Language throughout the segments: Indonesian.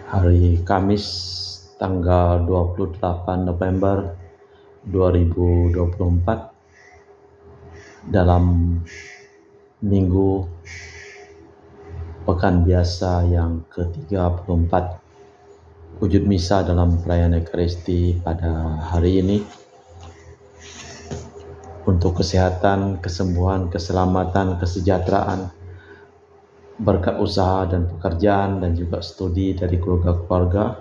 Hari Kamis tanggal 28 November 2024 dalam minggu pekan biasa yang ke-34, wujud misa dalam perayaan Ekaristi pada hari ini untuk kesehatan, kesembuhan, keselamatan, kesejahteraan, berkat usaha dan pekerjaan dan juga studi dari keluarga-keluarga.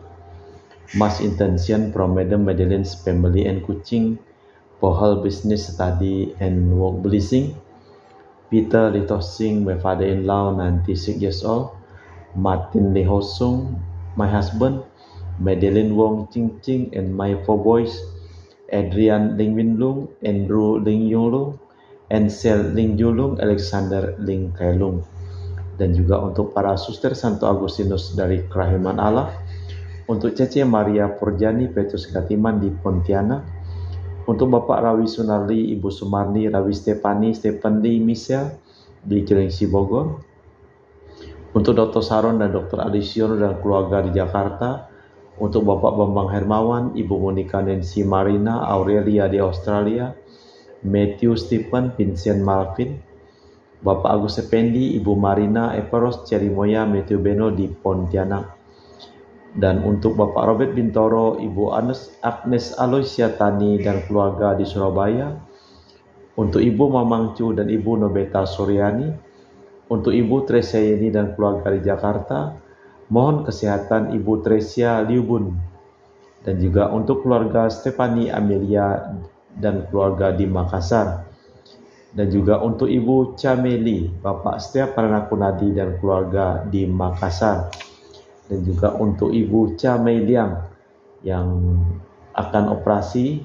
Mass intention from Madam Madeleine's family and Kuching for her business, study and work blessing. Peter Lee Tosing, my father-in-law, 96 years old. Martin Lee Hosung, my husband. Madeleine Wong Ching Ching and my 4 boys. Adrian Ling Win Lung, Andrew Ling Yung Lung, Ansel Ling Julung, Alexander Ling Kai Lung. Dan juga untuk para suster Santo Agustinus dari Kerahiman Allah, untuk Cece Maria Purjani Petrus Katiman di Pontianak, untuk Bapak Rawi Sunarli, Ibu Sumarni, Rawi Stefani, Stephen Lee Michelle di Cilengsi Bogor, untuk Dr. Saron dan Dr. Alision dan keluarga di Jakarta, untuk Bapak Bambang Hermawan, Ibu Monica Nancy Marina, Aurelia di Australia, Matthew Stephen, Vincent Malvin, Bapak Agus Effendi, Ibu Marina Eperos, Cerimoya, Matthew Beno di Pontianak. Dan untuk Bapak Robert Bintoro, Ibu Agnes Aloysia Tani dan keluarga di Surabaya, untuk Ibu Mamang Cu dan Ibu Nobeta Suryani, untuk Ibu Tresia Yeni dan keluarga di Jakarta, mohon kesehatan Ibu Tresia Liubun, dan juga untuk keluarga Stefani Amelia dan keluarga di Makassar, dan juga untuk Ibu Cameli, Bapak Setia Paranakunadi dan keluarga di Makassar, dan juga untuk Ibu Cameliang yang akan operasi,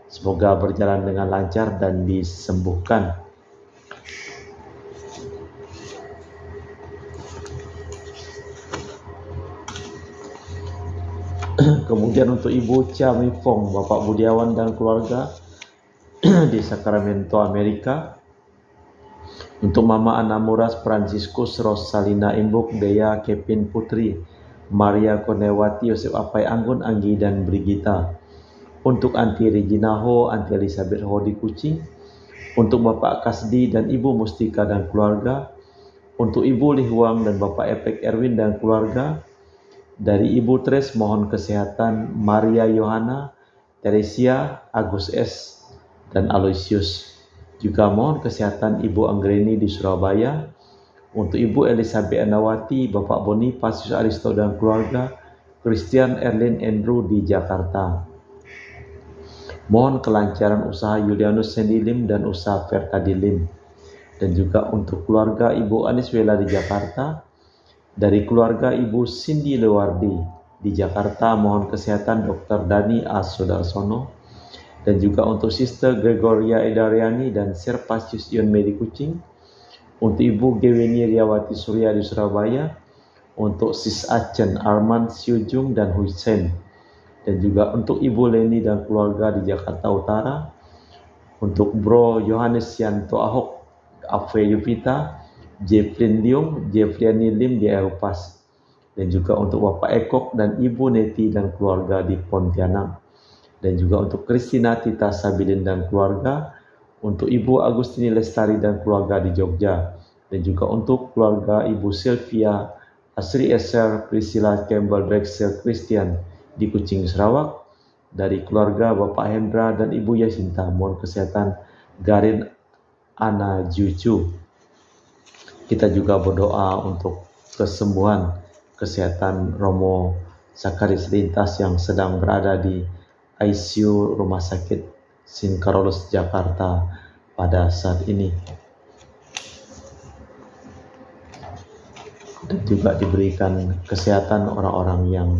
semoga berjalan dengan lancar dan disembuhkan. Kemudian untuk Ibu Chia Mi Fong, Bapak Budiawan dan keluarga di Sacramento, Amerika. Untuk Mama Ana Muras, Franciscus, Rosalina Imbuk, Dea, Kevin Putri, Maria Konewati, Yosef Apai Anggun, Anggi dan Brigita. Untuk Anti Regina Ho, Anti Elizabeth Ho di Kuching. Untuk Bapak Kasdi dan Ibu Mustika dan keluarga. Untuk Ibu Li Huang dan Bapak Epek Erwin dan keluarga. Dari Ibu Tres mohon kesehatan Maria Yohana, Teresia, Agus S, dan Aloysius. Juga mohon kesehatan Ibu Anggreni di Surabaya. Untuk Ibu Elizabeth Anawati, Bapak Bonifasius Aristo dan keluarga, Christian Erlin Andrew di Jakarta. Mohon kelancaran usaha Julianus Sendilim dan usaha Verkadilim. Dan juga untuk keluarga Ibu Aniswela di Jakarta. Dari keluarga Ibu Cindy Lewardi di Jakarta, mohon kesehatan Dr. Dani A. Sudarsono. Dan juga untuk Sister Gregoria Edariani dan Serpasius Ion Medi Kucing. Untuk Ibu Geweni Riawati Surya di Surabaya. Untuk Sis Acen Arman Siujung dan Hussein. Dan juga untuk Ibu Leni dan keluarga di Jakarta Utara. Untuk Bro Yohanes Yanto Ahok, Ave Yupita, Jeffrey Liung, Jeffriani Lim di Eropas. Dan juga untuk Bapak Ekok dan Ibu Neti dan keluarga di Pontianak. Dan juga untuk Kristina Tita Sabilin dan keluarga. Untuk Ibu Agustini Lestari dan keluarga di Jogja. Dan juga untuk keluarga Ibu Sylvia Asri Eser Priscilla Campbell Baxter Christian di Kuching, Sarawak. Dari keluarga Bapak Hendra dan Ibu Yasinta, mohon kesehatan Garin Ana Jucu. Kita juga berdoa untuk kesembuhan, kesehatan Romo Sakaris Lintas yang sedang berada di ICU Rumah Sakit St. Carolus Jakarta pada saat ini. Dan juga diberikan kesehatan orang-orang yang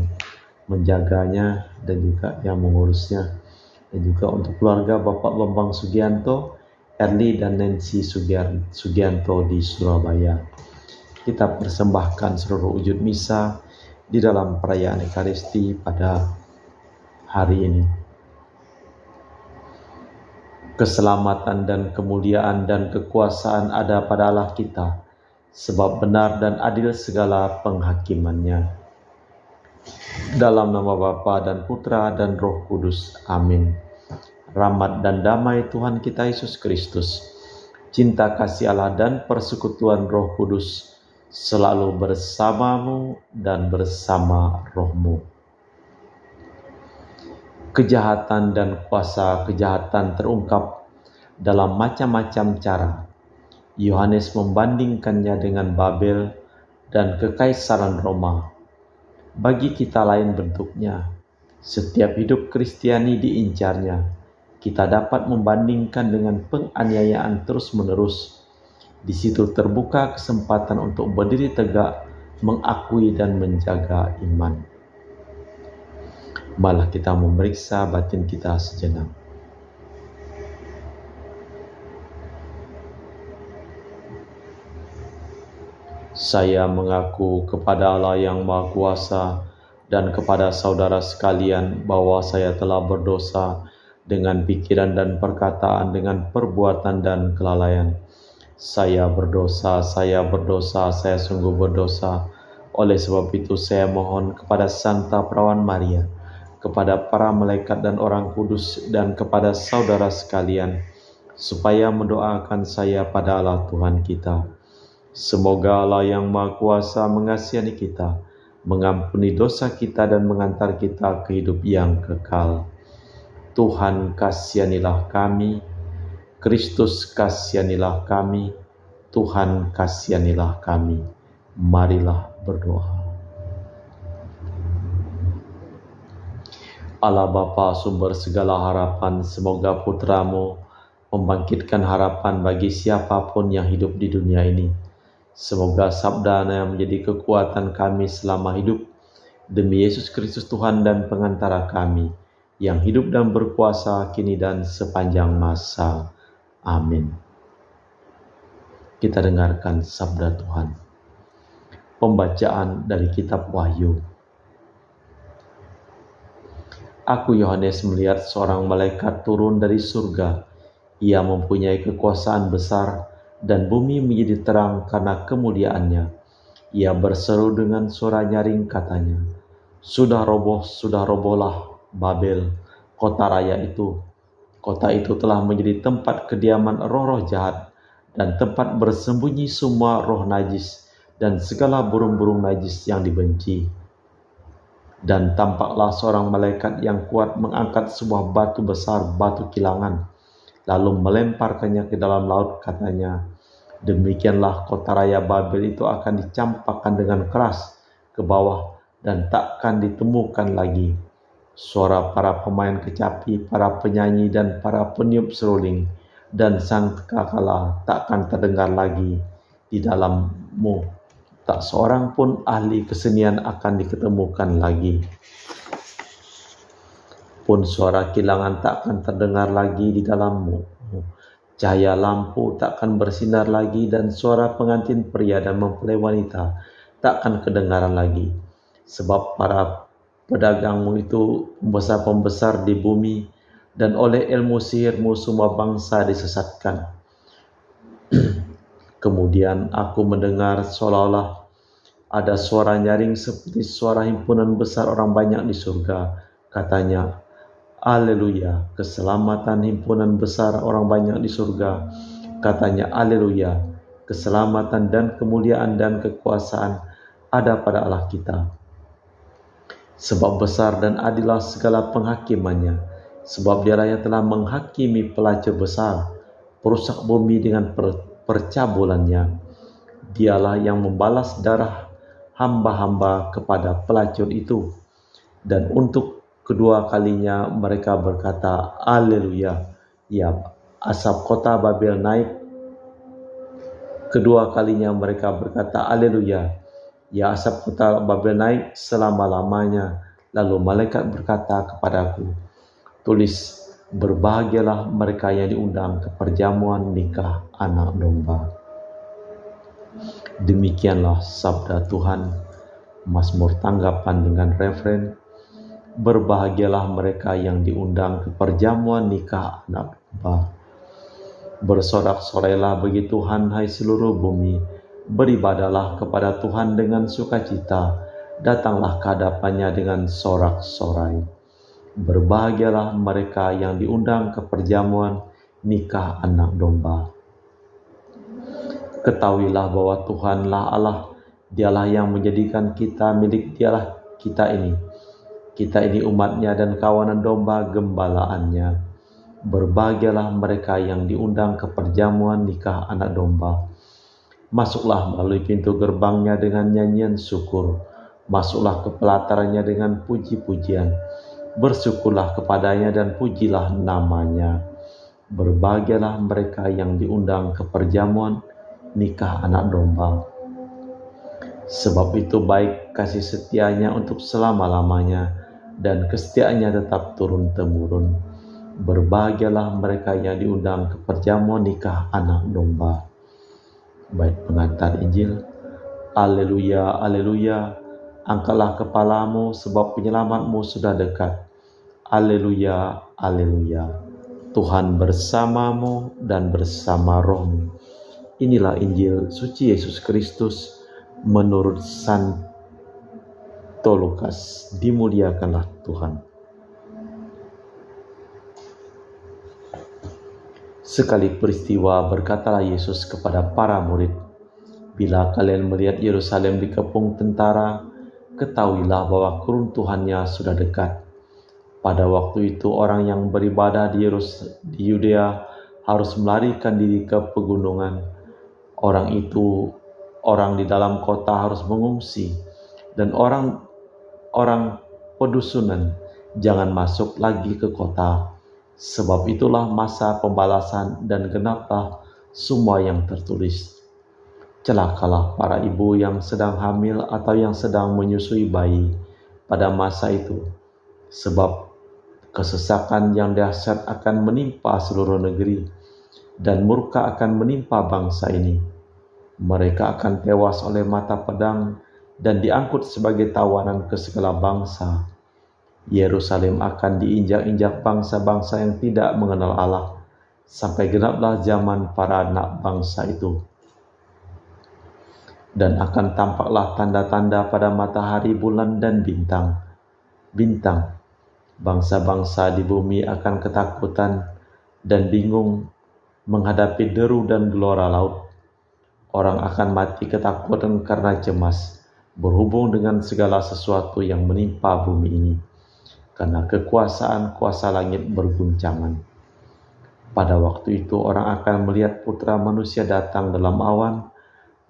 menjaganya dan juga yang mengurusnya. Dan juga untuk keluarga Bapak Bambang Sugianto, Erli dan Nancy Sugianto di Surabaya. Kita persembahkan seluruh wujud misa di dalam perayaan Ekaristi pada hari ini. Keselamatan dan kemuliaan dan kekuasaan ada pada Allah kita, sebab benar dan adil segala penghakimannya. Dalam nama Bapa dan Putra dan Roh Kudus. Amin. Rahmat dan damai Tuhan kita Yesus Kristus, cinta kasih Allah dan persekutuan Roh Kudus selalu bersamamu dan bersama rohmu. Kejahatan dan kuasa kejahatan terungkap dalam macam-macam cara. Yohanes membandingkannya dengan Babel dan Kekaisaran Roma. Bagi kita lain bentuknya. Setiap hidup Kristiani diincarnya. Kita dapat membandingkan dengan penganiayaan terus-menerus. Di situ terbuka kesempatan untuk berdiri tegak, mengakui dan menjaga iman. Malah kita memeriksa batin kita sejenak. Saya mengaku kepada Allah yang Maha Kuasa dan kepada saudara sekalian bahwa saya telah berdosa dengan pikiran dan perkataan, dengan perbuatan dan kelalaian. Saya berdosa, saya sungguh berdosa. Oleh sebab itu saya mohon kepada Santa Perawan Maria, kepada para malaikat dan orang kudus, dan kepada saudara sekalian, supaya mendoakan saya pada Allah Tuhan kita. Semoga Allah yang Maha Kuasa mengasihani kita, mengampuni dosa kita dan mengantar kita ke hidup yang kekal. Tuhan kasihanilah kami, Kristus kasihanilah kami, Tuhan kasihanilah kami. Marilah berdoa. Allah Bapa sumber segala harapan, semoga Putra-Mu membangkitkan harapan bagi siapapun yang hidup di dunia ini. Semoga sabda-Nya menjadi kekuatan kami selama hidup, demi Yesus Kristus Tuhan dan pengantara kami, yang hidup dan berkuasa kini dan sepanjang masa. Amin. Kita dengarkan sabda Tuhan. Pembacaan dari kitab Wahyu. Aku Yohanes melihat seorang malaikat turun dari surga. Ia mempunyai kekuasaan besar, dan bumi menjadi terang karena kemuliaannya. Ia berseru dengan suara nyaring katanya, sudah robohlah Babel, kota raya itu. Kota itu telah menjadi tempat kediaman roh-roh jahat, dan tempat bersembunyi semua roh najis, dan segala burung-burung najis yang dibenci. Dan tampaklah seorang malaikat yang kuat mengangkat sebuah batu besar, batu kilangan, lalu melemparkannya ke dalam laut, katanya, demikianlah kota raya Babel itu akan dicampakkan dengan keras ke bawah dan takkan ditemukan lagi. Suara para pemain kecapi, para penyanyi dan para peniup seruling dan sangkakala takkan terdengar lagi di dalammu. Tak seorang pun ahli kesenian akan diketemukan lagi. Pun suara kilangan takkan terdengar lagi di dalammu. Cahaya lampu takkan bersinar lagi, dan suara pengantin pria dan mempelai wanita takkan kedengaran lagi. Sebab para pedagangmu itu pembesar-pembesar di bumi, dan oleh ilmu sihirmu semua bangsa disesatkan. Kemudian aku mendengar seolah-olah ada suara nyaring seperti suara himpunan besar orang banyak di surga. Katanya, Haleluya, keselamatan himpunan besar orang banyak di surga. Katanya, Haleluya, keselamatan dan kemuliaan dan kekuasaan ada pada Allah kita. Sebab besar dan adillah segala penghakimannya. Sebab Dialah yang telah menghakimi pelacur besar, perusak bumi dengan percabulannya. Dialah yang membalas darah hamba-hamba kepada pelacur itu. Dan untuk kedua kalinya mereka berkata, Haleluya. Ya, asap kota Babel naik. Kedua kalinya mereka berkata, Haleluya. Ya, asap kota Babel naik selama-lamanya. Lalu malaikat berkata kepadaku, tulis, berbahagialah mereka yang diundang ke perjamuan nikah anak domba. Demikianlah sabda Tuhan. Mazmur tanggapan dengan refren, berbahagialah mereka yang diundang ke perjamuan nikah anak domba. Bersorak-sorailah bagi Tuhan, hai seluruh bumi. Beribadalah kepada Tuhan dengan sukacita. datanglah ke hadapannya dengan sorak-sorai. Berbahagialah mereka yang diundang ke perjamuan nikah anak domba. Ketahuilah bahwa Tuhanlah Allah, Dialah yang menjadikan kita milik Dialah kita ini. Kita ini umatnya dan kawanan domba gembalaannya. Berbahagialah mereka yang diundang ke perjamuan nikah anak domba. Masuklah melalui pintu gerbangnya dengan nyanyian syukur. Masuklah ke pelatarannya dengan puji-pujian. Bersyukurlah kepadanya dan pujilah namanya. Berbahagialah mereka yang diundang ke perjamuan nikah anak domba. Sebab itu baik kasih setianya untuk selama-lamanya, dan kesetiaannya tetap turun-temurun. Berbahagialah mereka yang diundang ke perjamuan nikah anak domba. Bait pengantar Injil. Haleluya, haleluya. Angkatlah kepalamu sebab penyelamatmu sudah dekat. Haleluya, haleluya. Tuhan bersamamu dan bersama rohmu. Inilah Injil suci Yesus Kristus menurut Santo Lukas. Dimuliakanlah Tuhan. Sekali peristiwa berkatalah Yesus kepada para murid, "Bila kalian melihat Yerusalem dikepung tentara, ketahuilah bahwa keruntuhannya sudah dekat." Pada waktu itu orang yang beribadah di Yudea harus melarikan diri ke pegunungan. Orang di dalam kota harus mengungsi, dan orang pedusunan jangan masuk lagi ke kota. Sebab itulah masa pembalasan dan genaplah semua yang tertulis. Celakalah para ibu yang sedang hamil atau yang sedang menyusui bayi pada masa itu, sebab kesesakan yang dahsyat akan menimpa seluruh negeri, dan murka akan menimpa bangsa ini. Mereka akan tewas oleh mata pedang dan diangkut sebagai tawanan ke segala bangsa. Yerusalem akan diinjak-injak bangsa-bangsa yang tidak mengenal Allah, sampai genaplah zaman para anak bangsa itu. Dan akan tampaklah tanda-tanda pada matahari, bulan, dan bintang. Bangsa-bangsa di bumi akan ketakutan dan bingung menghadapi deru dan gelora laut. Orang akan mati ketakutan karena cemas berhubung dengan segala sesuatu yang menimpa bumi ini, karena kekuasaan kuasa langit berguncangan. Pada waktu itu orang akan melihat Putra Manusia datang dalam awan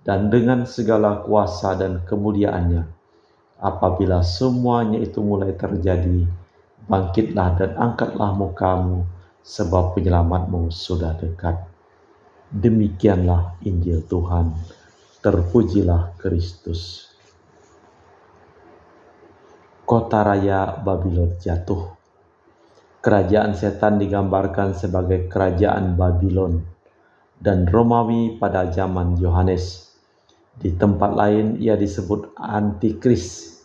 dan dengan segala kuasa dan kemuliaannya. Apabila semuanya itu mulai terjadi, bangkitlah dan angkatlah mukamu, sebab penyelamatmu sudah dekat. Demikianlah Injil Tuhan. Terpujilah Kristus. Kota raya Babilon jatuh. Kerajaan setan digambarkan sebagai kerajaan Babilon dan Romawi pada zaman Yohanes. Di tempat lain ia disebut Antikris.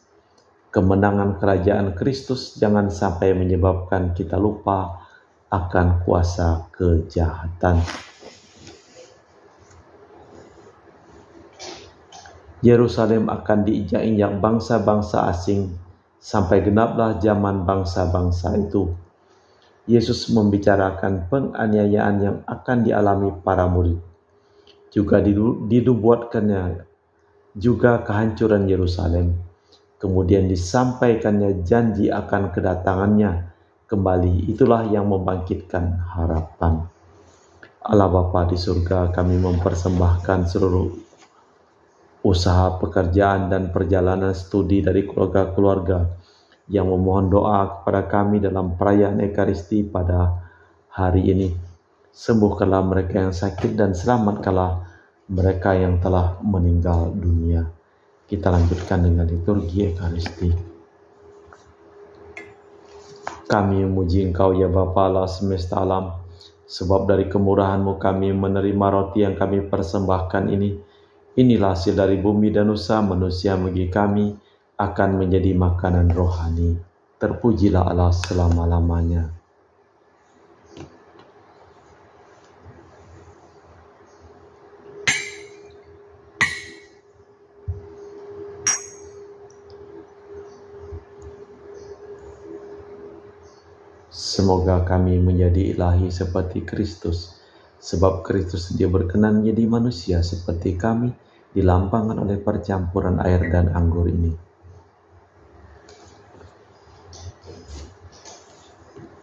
Kemenangan kerajaan Kristus jangan sampai menyebabkan kita lupa akan kuasa kejahatan. Yerusalem akan diinjak-injak bangsa-bangsa asing sampai genaplah zaman bangsa-bangsa itu. Yesus membicarakan penganiayaan yang akan dialami para murid. Juga dinubuatkannya juga kehancuran Yerusalem. Kemudian disampaikannya janji akan kedatangannya kembali. Itulah yang membangkitkan harapan. Allah Bapa di surga, kami mempersembahkan seluruh usaha, pekerjaan, dan perjalanan studi dari keluarga-keluarga yang memohon doa kepada kami dalam perayaan Ekaristi pada hari ini. Sembuhkanlah mereka yang sakit dan selamatkanlah mereka yang telah meninggal dunia. Kita lanjutkan dengan liturgi Ekaristi. Kami memuji Engkau ya Bapa Allah semesta alam, sebab dari kemurahan-Mu kami menerima roti yang kami persembahkan ini. Inilah hasil dari bumi dan usaha manusia bagi kami akan menjadi makanan rohani. Terpujilah Allah selama-lamanya. Semoga kami menjadi ilahi seperti Kristus, sebab Kristus dia berkenan menjadi manusia seperti kami, dilambangkan oleh percampuran air dan anggur ini.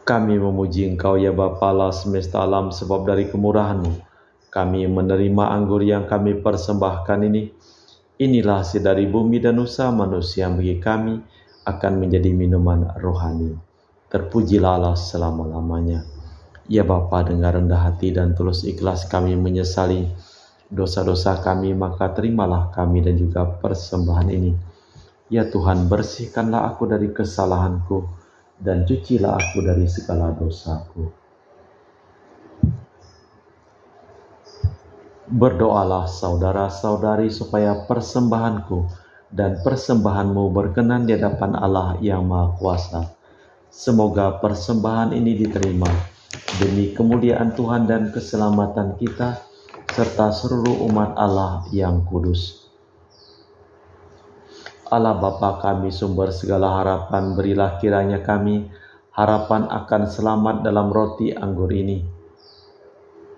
Kami memuji Engkau ya Bapa Allah semesta alam, sebab dari kemurahan-Mu kami menerima anggur yang kami persembahkan ini. Inilah hasil dari bumi dan usaha manusia bagi kami akan menjadi minuman rohani. Terpujilah Allah selama-lamanya. Ya Bapa, dengan rendah hati dan tulus ikhlas kami menyesali dosa-dosa kami, maka terimalah kami dan juga persembahan ini. Ya Tuhan, bersihkanlah aku dari kesalahanku dan cucilah aku dari segala dosaku. Berdoalah saudara-saudari supaya persembahanku dan persembahanmu berkenan di hadapan Allah yang Maha Kuasa. Semoga persembahan ini diterima demi kemuliaan Tuhan dan keselamatan kita serta seluruh umat Allah yang kudus. Allah Bapa kami, sumber segala harapan, berilah kiranya kami harapan akan selamat dalam roti anggur ini.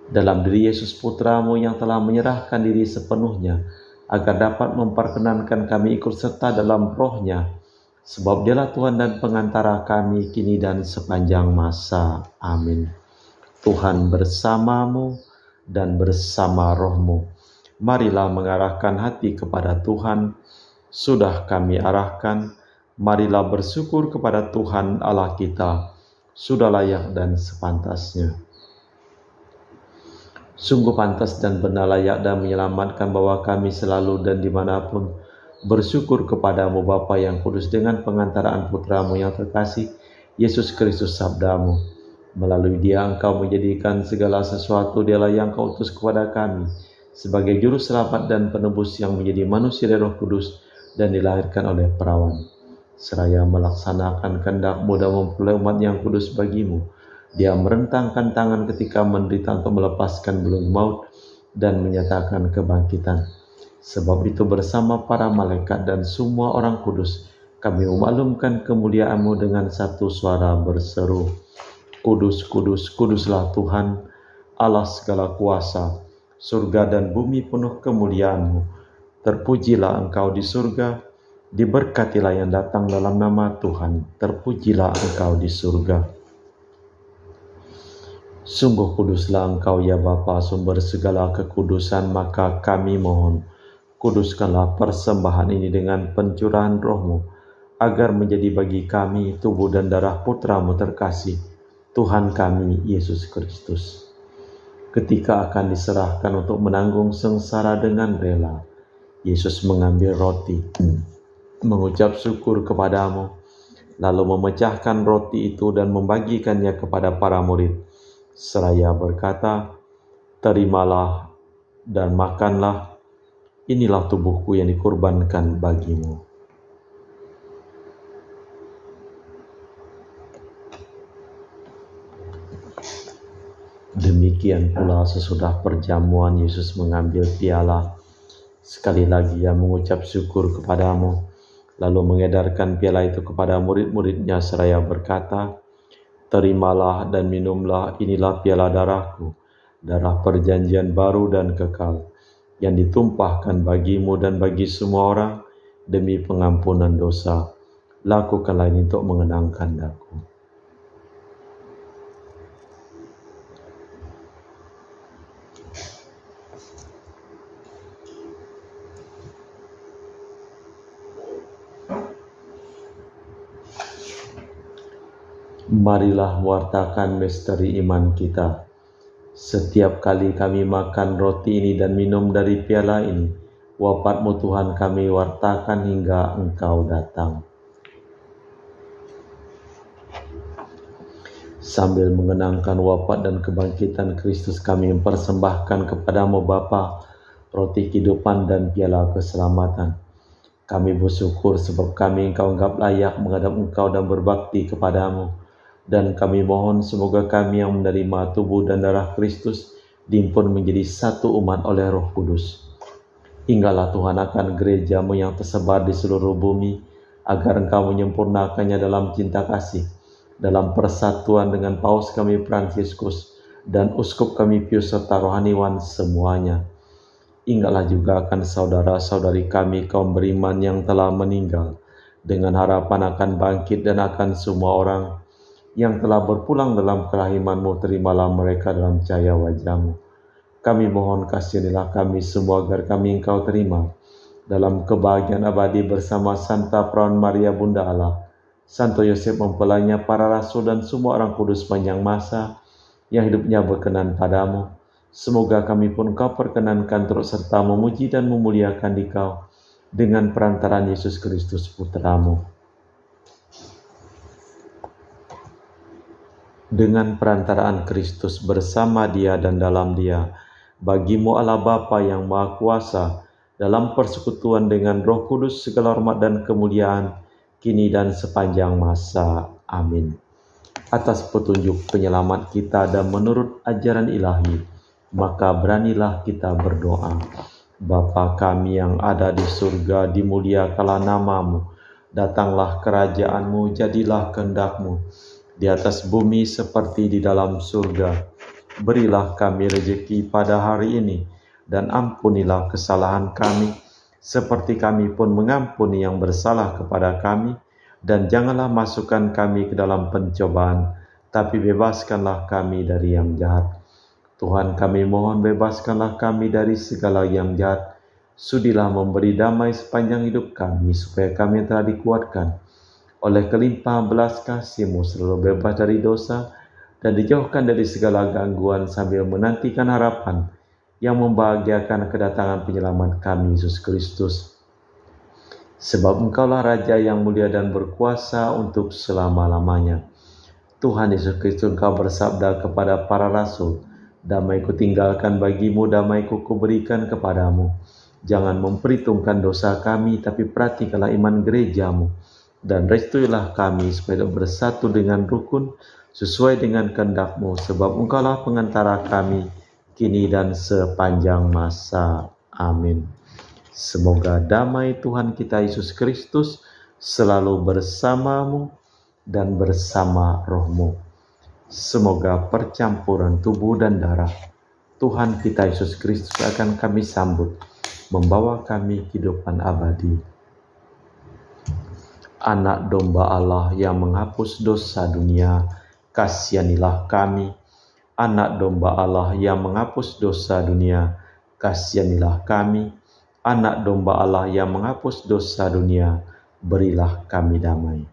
Dalam diri Yesus Putra-Mu yang telah menyerahkan diri sepenuhnya, agar dapat memperkenankan kami ikut serta dalam roh-Nya, sebab Dialah Tuhan dan pengantara kami kini dan sepanjang masa. Amin. Tuhan bersamamu dan bersama roh-Mu. Marilah mengarahkan hati kepada Tuhan. Sudah kami arahkan, marilah bersyukur kepada Tuhan Allah kita. Sudah layak dan sepantasnya. Sungguh pantas dan benar, layak dan menyelamatkan bahwa kami selalu dan dimanapun bersyukur kepadamu Bapa yang kudus, dengan pengantaraan Putra-Mu yang terkasih, Yesus Kristus Sabda-Mu. Melalui Dia Engkau menjadikan segala sesuatu. Dialah yang Kau utus kepada kami sebagai juru selamat dan penebus yang menjadi manusia dari Roh Kudus dan dilahirkan oleh perawan. Seraya melaksanakan kehendak-Mu dan memperoleh umat yang kudus bagi-Mu, Dia merentangkan tangan ketika menderita untuk melepaskan belenggu maut dan menyatakan kebangkitan. Sebab itu bersama para malaikat dan semua orang kudus, kami memaklumkan kemuliaan-Mu dengan satu suara berseru, Kudus, kudus, kuduslah Tuhan, Allah segala kuasa, surga dan bumi penuh kemuliaan-Mu. Terpujilah Engkau di surga, diberkatilah yang datang dalam nama Tuhan, terpujilah Engkau di surga. Sungguh kuduslah Engkau ya Bapa, sumber segala kekudusan, maka kami mohon, kuduskanlah persembahan ini dengan pencurahan Roh-Mu, agar menjadi bagi kami tubuh dan darah Putra-Mu terkasih, Tuhan kami Yesus Kristus. Ketika akan diserahkan untuk menanggung sengsara dengan rela, Yesus mengambil roti, mengucap syukur kepadamu, lalu memecahkan roti itu dan membagikannya kepada para murid. Seraya berkata, terimalah dan makanlah, inilah tubuhku yang dikurbankan bagimu. Demikian pula sesudah perjamuan Yesus mengambil piala. Sekali lagi Ia mengucap syukur kepadamu, lalu mengedarkan piala itu kepada murid-muridnya seraya berkata, terimalah dan minumlah, inilah piala darahku, darah perjanjian baru dan kekal, yang ditumpahkan bagimu dan bagi semua orang demi pengampunan dosa. Lakukanlah ini untuk mengenangkan aku. Marilah wartakan misteri iman kita. Setiap kali kami makan roti ini dan minum dari piala ini, wafat-Mu Tuhan kami wartakan hingga Engkau datang. Sambil mengenangkan wafat dan kebangkitan Kristus, kami mempersembahkan kepadamu Bapa roti kehidupan dan piala keselamatan. Kami bersyukur sebab kami Engkau anggap layak menghadap Engkau dan berbakti kepadamu. Dan kami mohon semoga kami yang menerima tubuh dan darah Kristus dihimpun menjadi satu umat oleh Roh Kudus. Hinggalah Tuhan akan gereja-Mu yang tersebar di seluruh bumi, agar Engkau menyempurnakannya dalam cinta kasih, dalam persatuan dengan Paus kami Fransiskus dan Uskup kami Pius serta rohaniwan semuanya. Ingatlah juga akan saudara-saudari kami kaum beriman yang telah meninggal, dengan harapan akan bangkit, dan akan semua orang yang telah berpulang dalam kerahiman-Mu, terimalah mereka dalam cahaya wajah-Mu. Kami mohon kasihanilah kami semua agar kami Engkau terima dalam kebahagiaan abadi bersama Santa Perawan Maria Bunda Allah, Santo Yosef mempelainya, para rasul, dan semua orang kudus panjang masa yang hidupnya berkenan padamu. Semoga kami pun Kau perkenankan turut serta memuji dan memuliakan Dikau dengan perantaraan Yesus Kristus Putra-Mu. Dengan perantaraan Kristus, bersama Dia dan dalam Dia, bagi-Mu Allah Bapa yang Maha Kuasa, dalam persekutuan dengan Roh Kudus, segala hormat dan kemuliaan kini dan sepanjang masa. Amin. Atas petunjuk penyelamat kita dan menurut ajaran ilahi, maka beranilah kita berdoa. Bapa kami yang ada di surga, dimuliakanlah nama-Mu. Datanglah kerajaan-Mu, jadilah kehendak-Mu di atas bumi seperti di dalam surga. Berilah kami rezeki pada hari ini, dan ampunilah kesalahan kami, seperti kami pun mengampuni yang bersalah kepada kami. Dan janganlah masukkan kami ke dalam pencobaan, tapi bebaskanlah kami dari yang jahat. Tuhan, kami mohon, bebaskanlah kami dari segala yang jahat. Sudilah memberi damai sepanjang hidup kami, supaya kami telah dikuatkan oleh kelimpahan belas kasih-Mu, selalu bebas dari dosa dan dijauhkan dari segala gangguan, sambil menantikan harapan yang membahagiakan kedatangan penyelamat kami, Yesus Kristus. Sebab Engkaulah Raja yang mulia dan berkuasa untuk selama-lamanya. Tuhan Yesus Kristus, Engkau bersabda kepada para rasul, damai ku tinggalkan bagimu, damai ku berikan kepadamu. Jangan memperhitungkan dosa kami, tapi perhatikanlah iman gereja-Mu. Dan restuilah kami supaya bersatu dengan rukun sesuai dengan kehendak-Mu, sebab Engkaulah pengantara kami kini dan sepanjang masa. Amin. Semoga damai Tuhan kita Yesus Kristus selalu bersama-Mu dan bersama roh-Mu. Semoga percampuran tubuh dan darah Tuhan kita Yesus Kristus akan kami sambut, membawa kami kehidupan abadi. Anak domba Allah yang menghapus dosa dunia, kasihanilah kami. Anak domba Allah yang menghapus dosa dunia, kasihanilah kami. Anak domba Allah yang menghapus dosa dunia, berilah kami damai.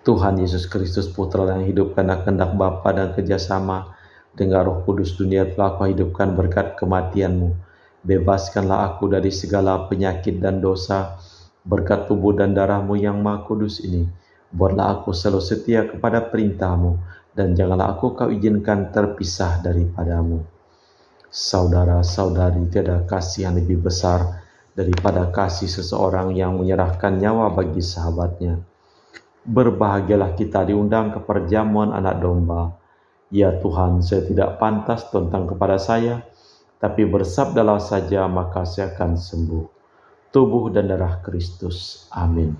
Tuhan Yesus Kristus, Putra yang hidup karena kehendak Bapa dan kerjasama dengan Roh Kudus, dunia telah Kau hidupkan berkat kematian-Mu. Bebaskanlah aku dari segala penyakit dan dosa, berkat tubuh dan darah-Mu yang Maha Kudus ini. Buatlah aku selalu setia kepada perintah-Mu, dan janganlah aku Kau izinkan terpisah daripada-Mu. Saudara-saudari, tiada kasih yang lebih besar daripada kasih seseorang yang menyerahkan nyawa bagi sahabatnya. Berbahagialah kita diundang ke perjamuan anak domba. Ya Tuhan, saya tidak pantas tentang kepada saya, tapi bersabdalah saja maka saya akan sembuh. Tubuh dan darah Kristus. Amin.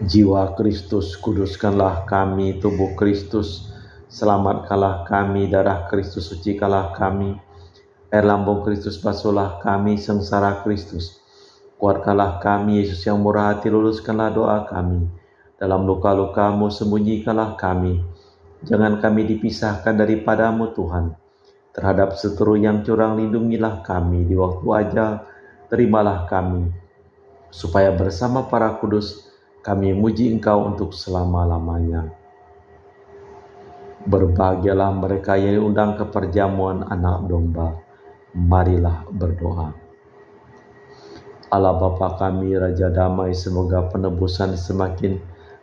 Jiwa Kristus, kuduskanlah kami. Tubuh Kristus, selamatkanlah kami. Darah Kristus, sucikanlah kami. Air lambung Kristus, basuhlah kami. Sengsara Kristus, kuatkanlah kami. Yesus yang murah hati, luluskanlah doa kami. Dalam luka-luka-Mu, sembunyikanlah kami. Jangan kami dipisahkan daripada-Mu Tuhan. Terhadap seteru yang curang, lindungilah kami. Di waktu ajal, terimalah kami, supaya bersama para kudus kami memuji Engkau untuk selama-lamanya. Berbahagialah mereka yang diundang ke perjamuan anak domba. Marilah berdoa. Allah Bapa kami, Raja Damai, semoga penebusan semakin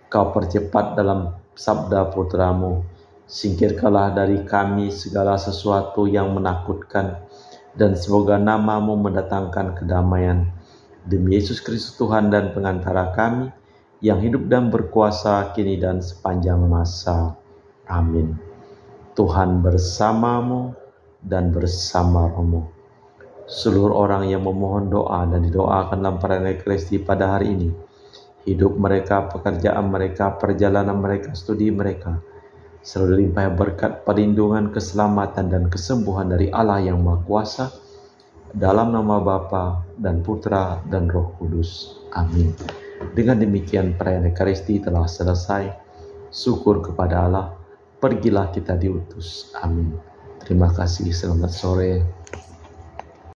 Kau percepat dalam sabda putramu. Singkirkanlah dari kami segala sesuatu yang menakutkan, dan semoga nama-Mu mendatangkan kedamaian. Demi Yesus Kristus Tuhan dan pengantara kami, yang hidup dan berkuasa kini dan sepanjang masa. Amin. Tuhan bersamamu dan bersama-Mu. Seluruh orang yang memohon doa dan didoakan dalam perayaan Ekaristi pada hari ini, hidup mereka, pekerjaan mereka, perjalanan mereka, studi mereka, selalu dilimpahi berkat, perlindungan, keselamatan, dan kesembuhan dari Allah yang Maha Kuasa, dalam nama Bapa dan Putra dan Roh Kudus. Amin. Dengan demikian perayaan Ekaristi telah selesai. Syukur kepada Allah. Pergilah kita diutus. Amin. Terima kasih. Selamat sore.